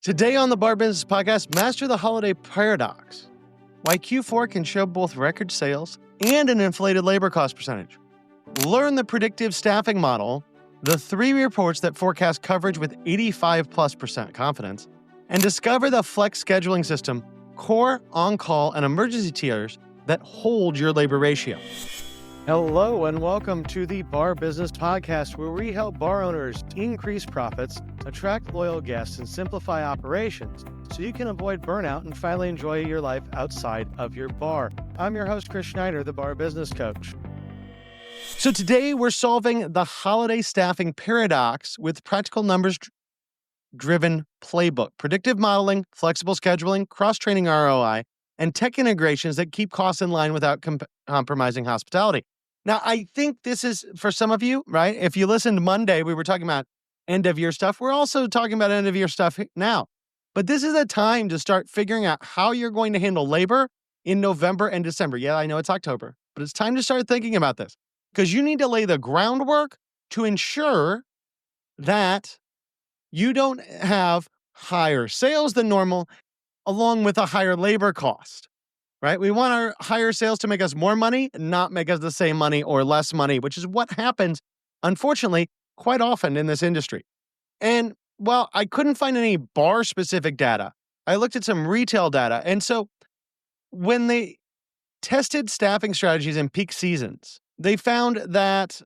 Today on the Bar Business Podcast, master the holiday paradox. Why Q4 can show both record sales and an inflated labor cost percentage. Learn the predictive staffing model, the 3 reports that forecast coverage with 85+% confidence, and discover the flex scheduling system, core, on-call, and emergency tiers that hold your labor ratio. Hello and welcome to the Bar Business Podcast, where we help bar owners increase profits, attract loyal guests, and simplify operations so you can avoid burnout and finally enjoy your life outside of your bar. I'm your host, Chris Schneider, the Bar Business Coach. So today we're solving the holiday staffing paradox with practical numbers-driven playbook, predictive modeling, flexible scheduling, cross-training ROI, and tech integrations that keep costs in line without compromising hospitality. Now, I think this is for some of you, right? If you listened Monday, we were talking about end-of-year stuff. We're also talking about end-of-year stuff now. But this is a time to start figuring out how you're going to handle labor in November and December. Yeah, I know it's October, but it's time to start thinking about this because you need to lay the groundwork to ensure that you don't have higher sales than normal along with a higher labor cost. Right? We want our higher sales to make us more money, not make us the same money or less money, which is what happens, unfortunately, quite often in this industry. And well, I couldn't find any bar-specific data. I looked at some retail data. And so when they tested staffing strategies in peak seasons, they found that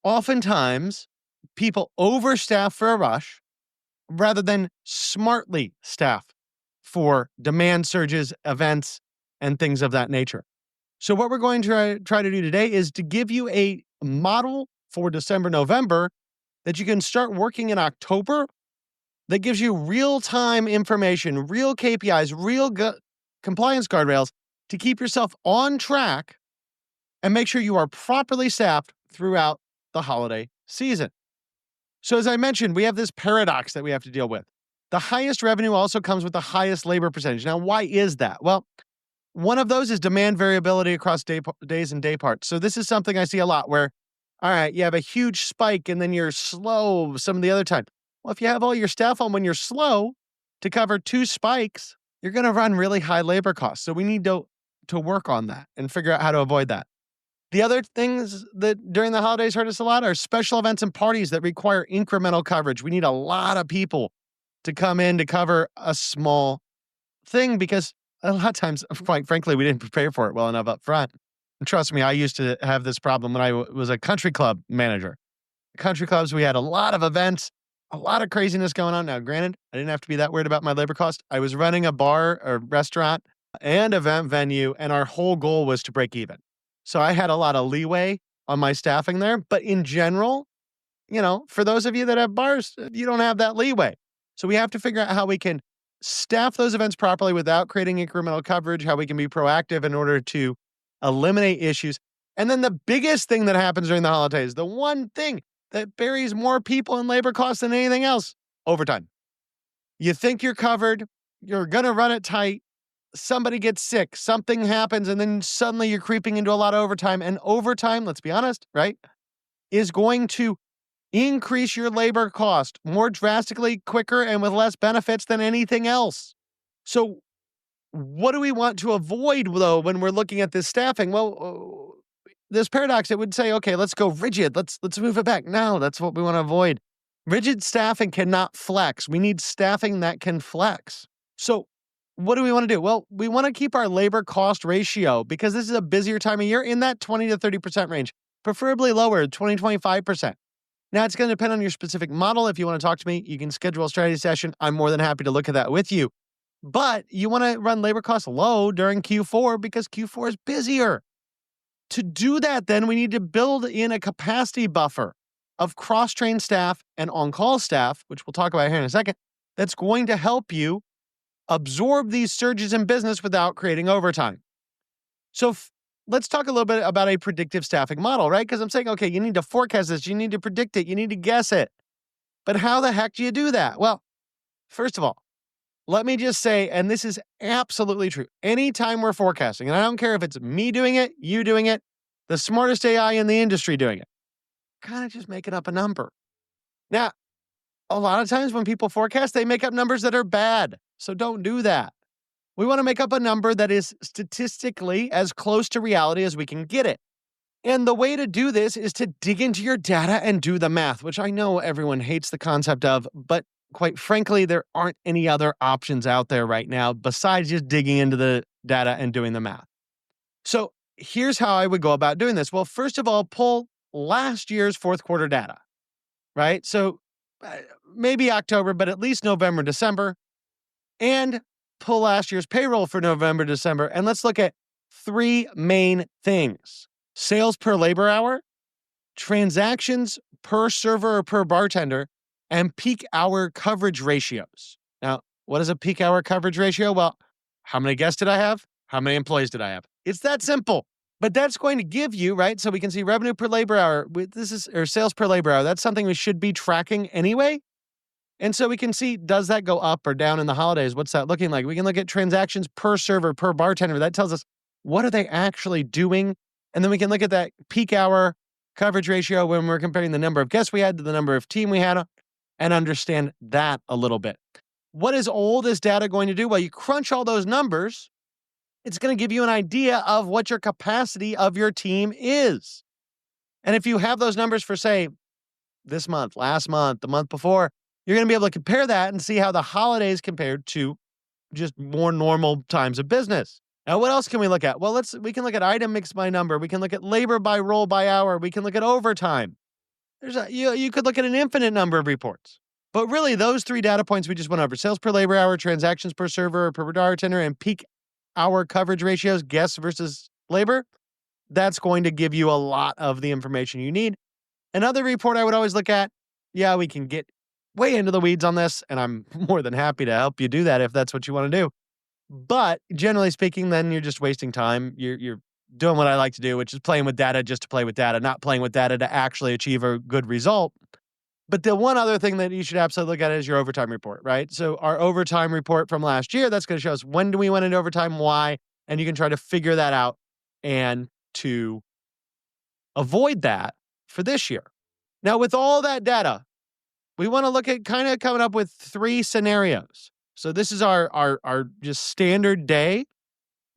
oftentimes people overstaff for a rush rather than smartly staff for demand surges, events, and things of that nature. So what we're going to try to do today is to give you a model for December, November that you can start working in October that gives you real-time information, real KPIs, real compliance guardrails to keep yourself on track and make sure you are properly staffed throughout the holiday season. So as I mentioned, we have this paradox that we have to deal with. The highest revenue also comes with the highest labor percentage. Now, why is that? Well, one of those is demand variability across days and day parts. So this is something I see a lot where, all right, you have a huge spike and then you're slow some of the other time. Well, if you have all your staff on when you're slow to cover 2 spikes, you're going to run really high labor costs. So we need to work on that and figure out how to avoid that. The other things that during the holidays hurt us a lot are special events and parties that require incremental coverage. We need a lot of people to come in to cover a small thing because a lot of times, quite frankly, we didn't prepare for it well enough up front. And trust me, I used to have this problem when I was a country club manager. Country clubs, we had a lot of events, a lot of craziness going on. Now, granted, I didn't have to be that worried about my labor cost. I was running a bar or restaurant and event venue, and our whole goal was to break even. So I had a lot of leeway on my staffing there. But in general, for those of you that have bars, you don't have that leeway. So we have to figure out how we can staff those events properly without creating incremental coverage, how we can be proactive in order to eliminate issues. And then the biggest thing that happens during the holidays, the one thing that buries more people in labor costs than anything else, overtime. You think you're covered, you're going to run it tight, somebody gets sick, something happens, and then suddenly you're creeping into a lot of overtime. And overtime, let's be honest, right, is going to increase your labor cost more drastically, quicker, and with less benefits than anything else. So what do we want to avoid, though, when we're looking at this staffing? Well, this paradox, it would say, okay, let's go rigid. Let's move it back. No, that's what we want to avoid. Rigid staffing cannot flex. We need staffing that can flex. So what do we want to do? Well, we want to keep our labor cost ratio, because this is a busier time of year, in that 20 to 30% range, preferably lower, 20, 25%. Now, it's going to depend on your specific model. If you want to talk to me, you can schedule a strategy session. I'm more than happy to look at that with you. But you want to run labor costs low during Q4 because Q4 is busier. To do that, then, we need to build in a capacity buffer of cross-trained staff and on-call staff, which we'll talk about here in a second, that's going to help you absorb these surges in business without creating overtime. So let's talk a little bit about a predictive staffing model, right? Because I'm saying, okay, you need to forecast this, you need to predict it, you need to guess it. But how the heck do you do that? Well, first of all, let me just say, and this is absolutely true, anytime we're forecasting, and I don't care if it's me doing it, you doing it, the smartest AI in the industry doing it, kind of just making up a number. Now, a lot of times when people forecast, they make up numbers that are bad. So don't do that. We want to make up a number that is statistically as close to reality as we can get it. And the way to do this is to dig into your data and do the math, which I know everyone hates the concept of, but quite frankly, there aren't any other options out there right now besides just digging into the data and doing the math. So here's how I would go about doing this. Well, first of all, pull last year's fourth quarter data, right? So uh, maybe October, but at least November, December, and pull last year's payroll for November, December. And let's look at three main things: sales per labor hour, transactions per server or per bartender, and peak hour coverage ratios. Now, what is a peak hour coverage ratio? Well, how many guests did I have? How many employees did I have? It's that simple. But that's going to give you, right? So we can see revenue per labor hour. This is or sales per labor hour. That's something we should be tracking anyway. And so we can see, does that go up or down in the holidays? What's that looking like? We can look at transactions per server, per bartender. That tells us what are they actually doing? And then we can look at that peak hour coverage ratio when we're comparing the number of guests we had to the number of team we had and understand that a little bit. What is all this data going to do? Well, you crunch all those numbers, it's going to give you an idea of what your capacity of your team is. And if you have those numbers for, say, this month, last month, the month before, you're going to be able to compare that and see how the holidays compared to just more normal times of business. Now, what else can we look at? Well, we can look at item mix by number. We can look at labor by role by hour. We can look at overtime. You could look at an infinite number of reports. But really, those three data points we just went over: sales per labor hour, transactions per server or per bartender, and peak hour coverage ratios, guests versus labor. That's going to give you a lot of the information you need. Another report I would always look at, yeah, we can get way into the weeds on this, and I'm more than happy to help you do that if that's what you want to do. But generally speaking, then you're just wasting time. You're doing what I like to do, which is playing with data just to play with data, not playing with data to actually achieve a good result. But the one other thing that you should absolutely look at is your overtime report, right? So our overtime report from last year, that's going to show us when do we went into overtime, why, and you can try to figure that out and to avoid that for this year. Now, with all that data, we want to look at kind of coming up with three scenarios. So this is our just standard day.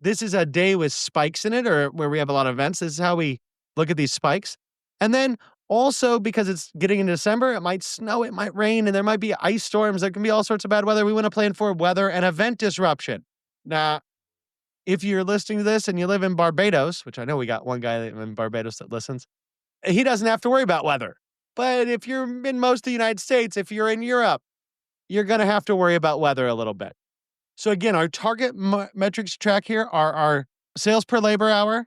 This is a day with spikes in it, or where we have a lot of events. This is how we look at these spikes. And then also, because it's getting into December, it might snow, it might rain, and there might be ice storms. There can be all sorts of bad weather. We want to plan for weather and event disruption. Now, if you're listening to this and you live in Barbados, which I know we got one guy in Barbados that listens, he doesn't have to worry about weather. But if you're in most of the United States, if you're in Europe, you're going to have to worry about weather a little bit. So again, our target metrics to track here are our sales per labor hour,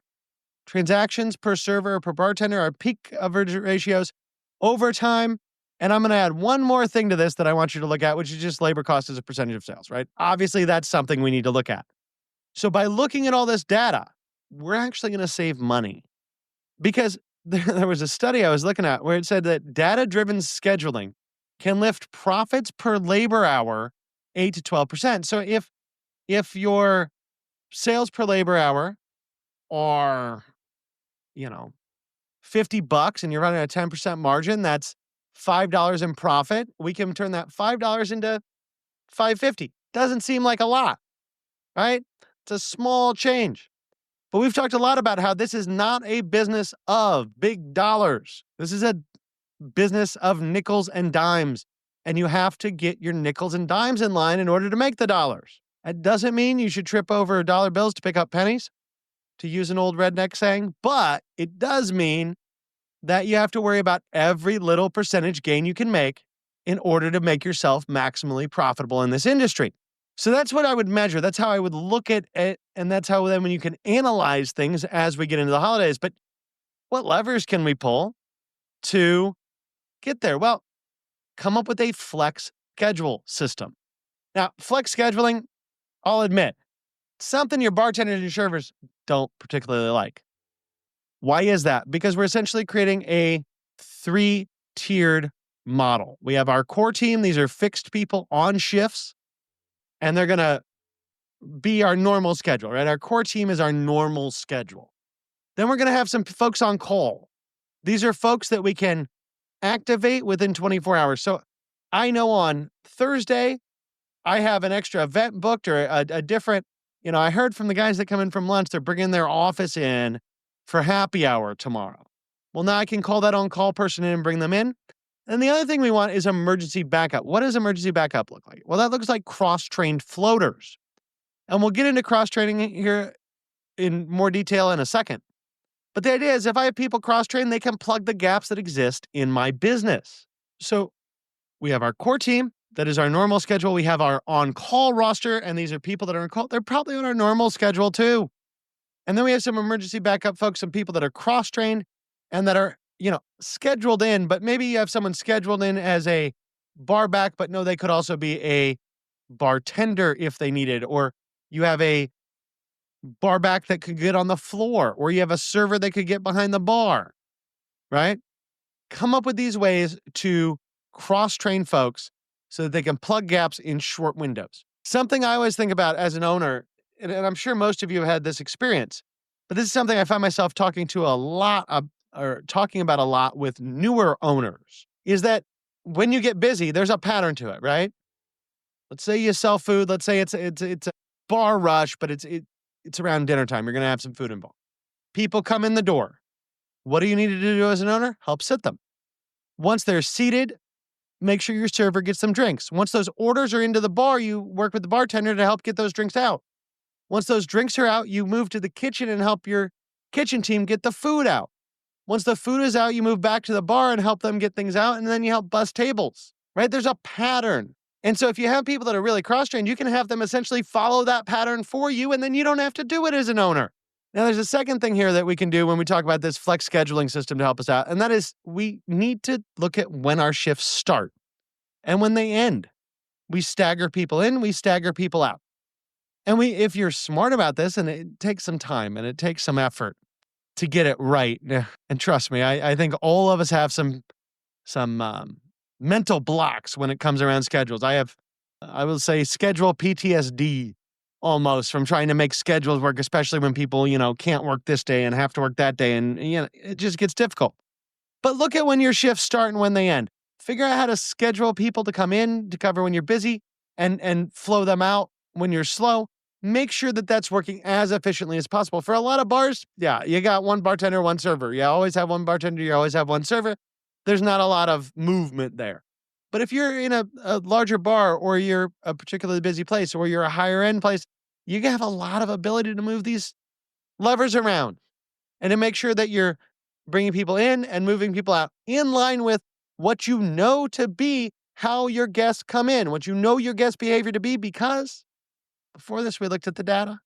transactions per server or per bartender, our peak coverage ratios, overtime, and I'm going to add one more thing to this that I want you to look at, which is just labor cost as a percentage of sales, right? Obviously, that's something we need to look at. So by looking at all this data, we're actually going to save money, because there was a study I was looking at where it said that data-driven scheduling can lift profits per labor hour 8 to 12%. So if your sales per labor hour are, $50 and you're running a 10% margin, that's $5 in profit. We can turn that $5 into $5.50. Doesn't seem like a lot, right? It's a small change. But we've talked a lot about how this is not a business of big dollars. This is a business of nickels and dimes. And you have to get your nickels and dimes in line in order to make the dollars. That doesn't mean you should trip over dollar bills to pick up pennies, to use an old redneck saying, but it does mean that you have to worry about every little percentage gain you can make in order to make yourself maximally profitable in this industry. So that's what I would measure. That's how I would look at it. And that's how then when you can analyze things as we get into the holidays. But what levers can we pull to get there? Well, come up with a flex schedule system. Now, flex scheduling, I'll admit, something your bartenders and servers don't particularly like. Why is that? Because we're essentially creating a 3-tiered model. We have our core team. These are fixed people on shifts, and they're going to be our normal schedule, right? Our core team is our normal schedule. Then we're going to have some folks on call. These are folks that we can activate within 24 hours. So I know on Thursday, I have an extra event booked or a different, I heard from the guys that come in from lunch, they're bringing their office in for happy hour tomorrow. Well, now I can call that on-call person in and bring them in. And the other thing we want is emergency backup. What does emergency backup look like? Well, that looks like cross-trained floaters. And we'll get into cross-training here in more detail in a second. But the idea is if I have people cross-trained, they can plug the gaps that exist in my business. So we have our core team. That is our normal schedule. We have our on-call roster, and these are people that are on call. They're probably on our normal schedule too. And then we have some emergency backup folks, some people that are cross-trained and that are, scheduled in, but maybe you have someone scheduled in as a bar back, but no, they could also be a bartender if they needed, or you have a bar back that could get on the floor, or you have a server that could get behind the bar, right? Come up with these ways to cross-train folks so that they can plug gaps in short windows. Something I always think about as an owner, and I'm sure most of you have had this experience, but this is something I find myself talking to a lot of, or talking about a lot with newer owners, is that when you get busy, there's a pattern to it, right? Let's say you sell food. Let's say it's a bar rush, but it's around dinner time. You're going to have some food involved. People come in the door. What do you need to do as an owner? Help sit them. Once they're seated, make sure your server gets some drinks. Once those orders are into the bar, you work with the bartender to help get those drinks out. Once those drinks are out, you move to the kitchen and help your kitchen team get the food out. Once the food is out, you move back to the bar and help them get things out, and then you help bus tables, right? There's a pattern. And so if you have people that are really cross-trained, you can have them essentially follow that pattern for you, and then you don't have to do it as an owner. Now, there's a second thing here that we can do when we talk about this flex scheduling system to help us out, and that is we need to look at when our shifts start and when they end. We stagger people in, we stagger people out. And if you're smart about this, and it takes some time and it takes some effort to get it right, and trust me, I think all of us have some mental blocks when it comes around schedules. I will say schedule PTSD almost from trying to make schedules work, especially when people, can't work this day and have to work that day. And, it just gets difficult. But look at when your shifts start and when they end. Figure out how to schedule people to come in to cover when you're busy and flow them out when you're slow. Make sure that that's working as efficiently as possible. For a lot of bars, yeah, you got one bartender, one server. You always have one bartender, you always have one server. There's not a lot of movement there. But if you're in a larger bar, or you're a particularly busy place, or you're a higher end place, you have a lot of ability to move these levers around and to make sure that you're bringing people in and moving people out in line with what you know to be how your guests come in, what you know your guest behavior to be, because before this, we looked at the data.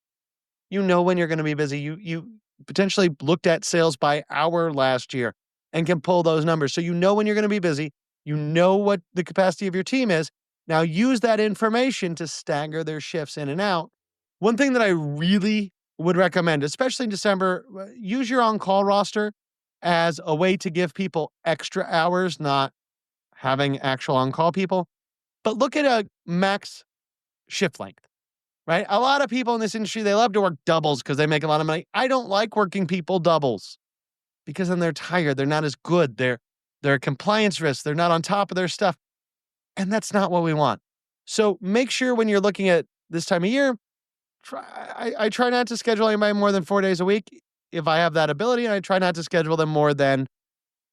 You know when you're going to be busy. You potentially looked at sales by hour last year and can pull those numbers. So you know when you're going to be busy. You know what the capacity of your team is. Now use that information to stagger their shifts in and out. One thing that I really would recommend, especially in December, use your on-call roster as a way to give people extra hours, not having actual on-call people. But look at a max shift length, right? A lot of people in this industry, they love to work doubles because they make a lot of money. I don't like working people doubles because then they're tired. They're not as good. They're a compliance risk. They're not on top of their stuff. And that's not what we want. So make sure when you're looking at this time of year, I try not to schedule anybody more than 4 days a week if I have that ability. And I try not to schedule them more than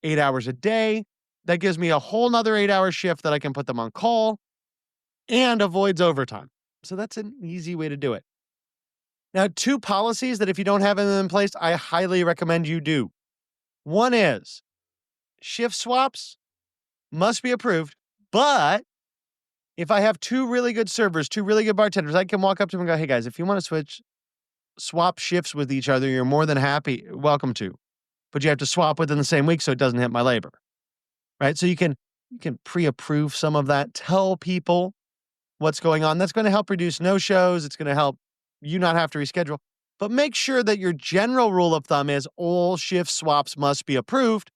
8 hours a day. That gives me a whole nother 8-hour shift that I can put them on call and avoids overtime. So that's an easy way to do it. Now, 2 policies that if you don't have them in place, I highly recommend you do. One is shift swaps must be approved, but if I have 2 really good servers, 2 really good bartenders, I can walk up to them and go, hey guys, if you want to swap shifts with each other, you're more than welcome to. But you have to swap within the same week so it doesn't hit my labor. Right? So you can pre-approve some of that, tell people what's going on. That's going to help reduce no-shows. It's going to help you not have to reschedule. But make sure that your general rule of thumb is all shift swaps must be approved,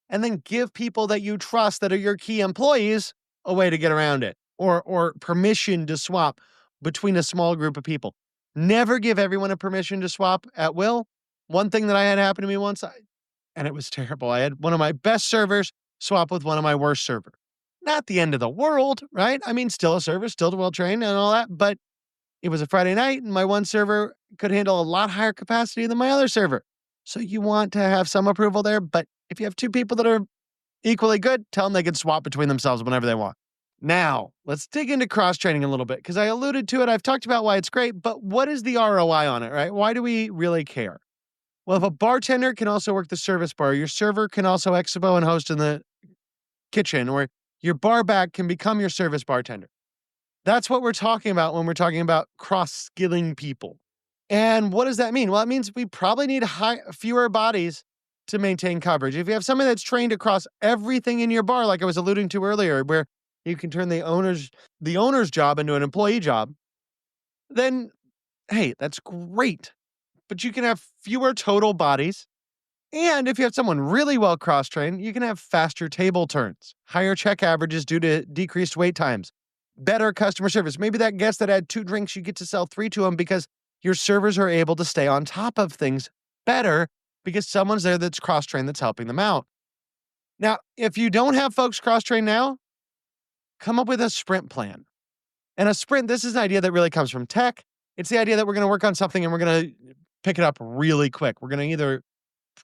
and then give people that you trust that are your key employees a way to get around it, or permission to swap between a small group of people. Never give everyone a permission to swap at will. One thing that I had happen to me once, and it was terrible. I had one of my best servers swap with one of my worst servers. not the end of the world, right? I mean, still a server, still well trained and all that, but it was a Friday night and my one server could handle a lot higher capacity than my other server. So you want to have some approval there, but if you have two people that are equally good, tell them they can swap between themselves whenever they want. Now, let's dig into cross training a little bit because I alluded to it. I've talked about why it's great, but what is the ROI on it, right? Why do we really care? Well, if a bartender can also work the service bar, your server can also expo and host in the kitchen, or your bar back can become your service bartender. That's what we're talking about when we're talking about cross skilling people. And what does that mean? Well, it means we probably need fewer bodies to maintain coverage. If you have somebody that's trained across everything in your bar, like I was alluding to earlier, where you can turn the owner's job into an employee job, then hey, that's great. But you can have fewer total bodies. And if you have someone really well cross-trained, you can have faster table turns, higher check averages due to decreased wait times, better customer service. Maybe that guest that had 2 drinks, you get to sell 3 to them because your servers are able to stay on top of things better because someone's there that's cross-trained that's helping them out. Now, if you don't have folks cross-trained now, come up with a sprint plan. And a sprint, this is an idea that really comes from tech. It's the idea that we're going to work on something and we're going to pick it up really quick. We're going to either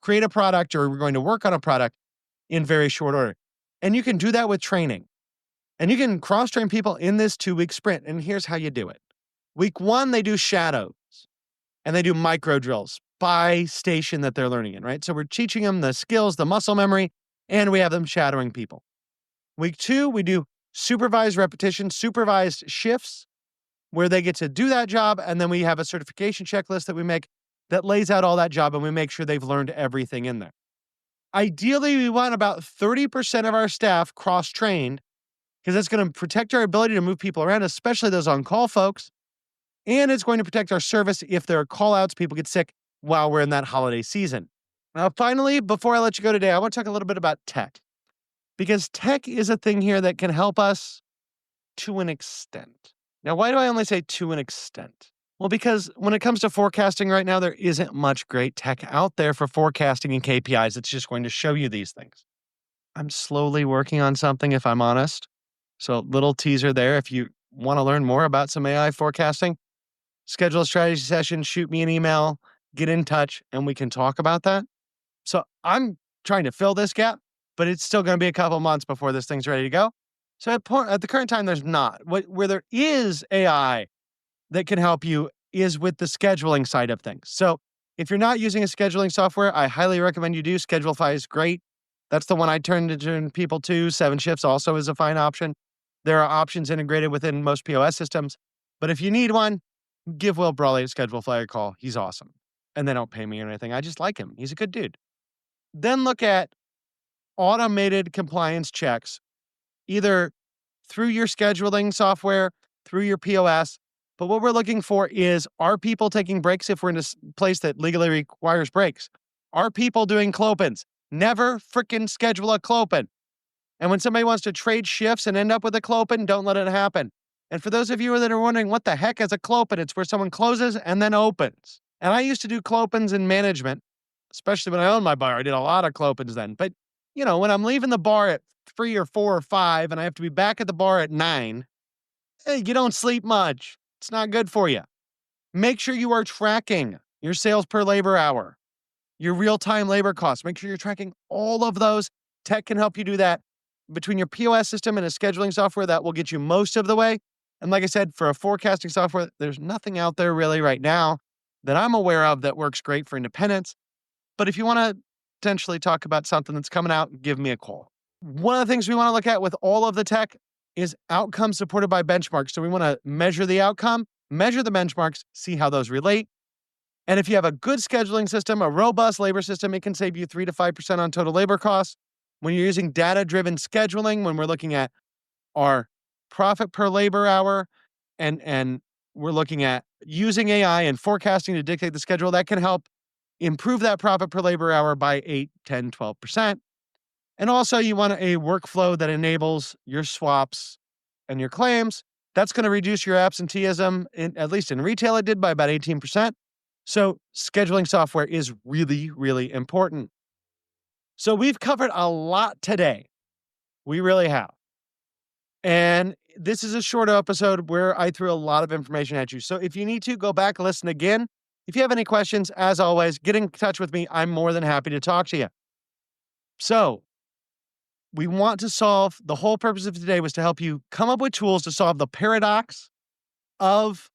create a product or we're going to work on a product in very short order. And you can do that with training. And you can cross-train people in this 2-week sprint. And here's how you do it. Week 1, they do shadows and they do micro drills by station that they're learning in, right? So we're teaching them the skills, the muscle memory, and we have them shadowing people. Week 2, we do supervised repetition, supervised shifts where they get to do that job. And then we have a certification checklist that we make that lays out all that job and we make sure they've learned everything in there. Ideally, we want about 30% of our staff cross-trained because that's going to protect our ability to move people around, especially those on-call folks. And it's going to protect our service if there are call-outs, people get sick while we're in that holiday season. Now, finally, before I let you go today, I want to talk a little bit about tech because tech is a thing here that can help us to an extent. Now, why do I only say to an extent? Well, because when it comes to forecasting right now, there isn't much great tech out there for forecasting and KPIs. It's just going to show you these things. I'm slowly working on something, if I'm honest. So, little teaser there. If you want to learn more about some AI forecasting, schedule a strategy session, shoot me an email, get in touch, and we can talk about that. So, I'm trying to fill this gap, but it's still going to be a couple months before this thing's ready to go. So, at the current time, there's not. Where there is AI that can help you is with the scheduling side of things. So if you're not using a scheduling software, I highly recommend you do. Schedulify is great. That's the one I turn people to. 7 Shifts also is a fine option. There are options integrated within most POS systems. But if you need one, give Will Brawley at Schedulify a call. He's awesome. And they don't pay me or anything. I just like him. He's a good dude. Then look at automated compliance checks, either through your scheduling software, through your POS. But what we're looking for is, are people taking breaks if we're in a place that legally requires breaks? Are people doing clopens? Never frickin' schedule a clopen. And when somebody wants to trade shifts and end up with a clopen, don't let it happen. And for those of you that are wondering what the heck is a clopen, it's where someone closes and then opens. And I used to do clopens in management, especially when I owned my bar. I did a lot of clopens then. But, when I'm leaving the bar at 3 or 4 or 5 and I have to be back at the bar at 9, hey, you don't sleep much. It's not good for you. Make sure you are tracking your sales per labor hour, your real-time labor costs. Make sure you're tracking all of those. Tech can help you do that. Between your POS system and a scheduling software, that will get you most of the way. And like I said, for a forecasting software, there's nothing out there really right now that I'm aware of that works great for independents. But if you want to potentially talk about something that's coming out, give me a call. One of the things we want to look at with all of the tech is outcomes supported by benchmarks. So we want to measure the outcome, measure the benchmarks, see how those relate. And if you have a good scheduling system, a robust labor system, it can save you 3 to 5% on total labor costs. When you're using data-driven scheduling, when we're looking at our profit per labor hour, and we're looking at using AI and forecasting to dictate the schedule, that can help improve that profit per labor hour by 8, 10, 12%. And also, you want a workflow that enables your swaps and your claims. That's going to reduce your absenteeism, at least in retail, it did by about 18%. So scheduling software is really, really important. So we've covered a lot today. We really have. And this is a short episode where I threw a lot of information at you. So if you need to, go back and listen again. If you have any questions, as always, get in touch with me. I'm more than happy to talk to you. So we want to solve, the whole purpose of today was to help you come up with tools to solve the paradox of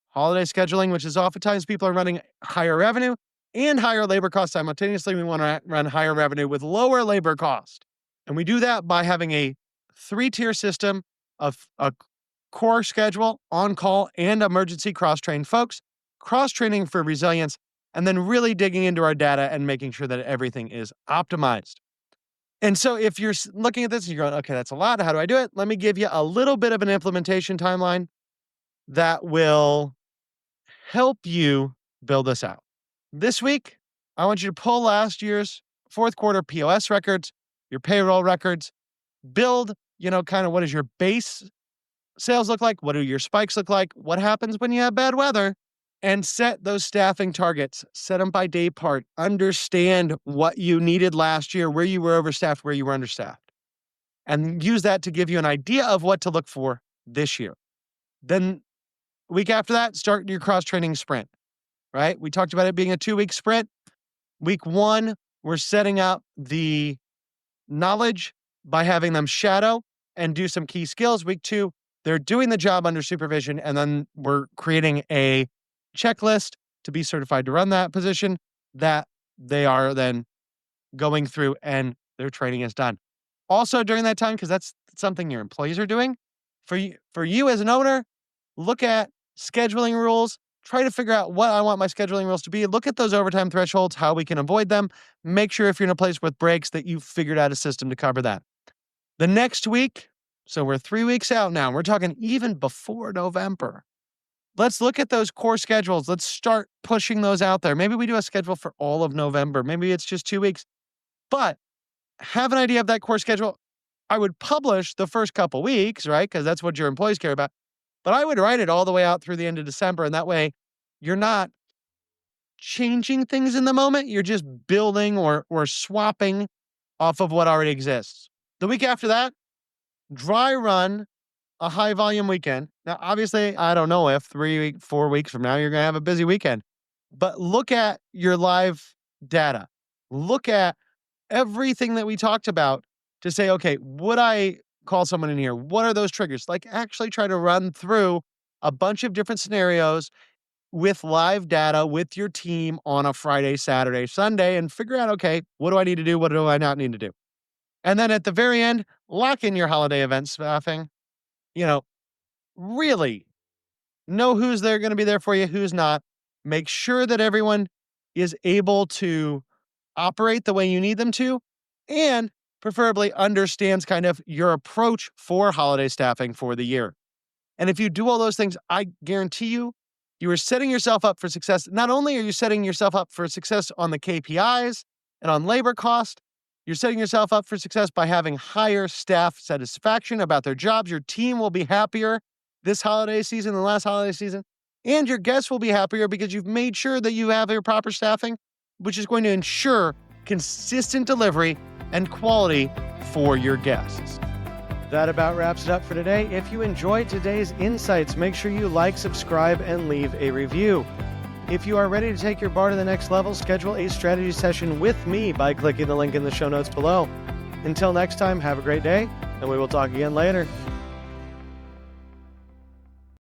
holiday scheduling, which is oftentimes people are running higher revenue and higher labor costs simultaneously. We want to run higher revenue with lower labor cost. And we do that by having a 3-tier system of a core schedule, on-call, and emergency cross-trained folks, cross-training for resilience, and then really digging into our data and making sure that everything is optimized. And so if you're looking at this and you're going, okay, that's a lot. How do I do it? Let me give you a little bit of an implementation timeline that will help you build this out. This week, I want you to pull last year's fourth quarter POS records, your payroll records, build, kind of what does your base sales look like? What do your spikes look like? What happens when you have bad weather? And set those staffing targets, set them by day part, understand what you needed last year, where you were overstaffed, where you were understaffed, and use that to give you an idea of what to look for this year. Then week after that, start your cross-training sprint, right? We talked about it being a 2-week sprint. Week 1, we're setting up the knowledge by having them shadow and do some key skills. Week 2, they're doing the job under supervision, and then we're creating a checklist to be certified to run that position that they are then going through and their training is done. Also during that time, because that's something your employees are doing, for you as an owner, look at scheduling rules, try to figure out what I want my scheduling rules to be, look at those overtime thresholds, how we can avoid them, make sure if you're in a place with breaks that you've figured out a system to cover that. The next week, so we're 3 weeks out now, we're talking even before November. Let's look at those core schedules. Let's start pushing those out there. Maybe we do a schedule for all of November. Maybe it's just 2 weeks. But have an idea of that core schedule. I would publish the first couple weeks, right? Because that's what your employees care about. But I would write it all the way out through the end of December. And that way you're not changing things in the moment. You're just building or swapping off of what already exists. The week after that, dry run a high volume weekend. Now, obviously, I don't know if 4 weeks from now, you're going to have a busy weekend, but look at your live data. Look at everything that we talked about to say, okay, would I call someone in here? What are those triggers? Like actually try to run through a bunch of different scenarios with live data with your team on a Friday, Saturday, Sunday, and figure out, okay, what do I need to do? What do I not need to do? And then at the very end, lock in your holiday event staffing. Really know who's there going to be there for you, who's not. Make sure that everyone is able to operate the way you need them to, and preferably understands kind of your approach for holiday staffing for the year. And if you do all those things, I guarantee you are setting yourself up for success. Not only are you setting yourself up for success on the KPIs and on labor cost, you're setting yourself up for success by having higher staff satisfaction about their jobs. Your team will be happier this holiday season than last holiday season. And your guests will be happier because you've made sure that you have your proper staffing, which is going to ensure consistent delivery and quality for your guests. That about wraps it up for today. If you enjoyed today's insights, make sure you like, subscribe, and leave a review. If you are ready to take your bar to the next level, schedule a strategy session with me by clicking the link in the show notes below. Until next time, have a great day, and we will talk again later.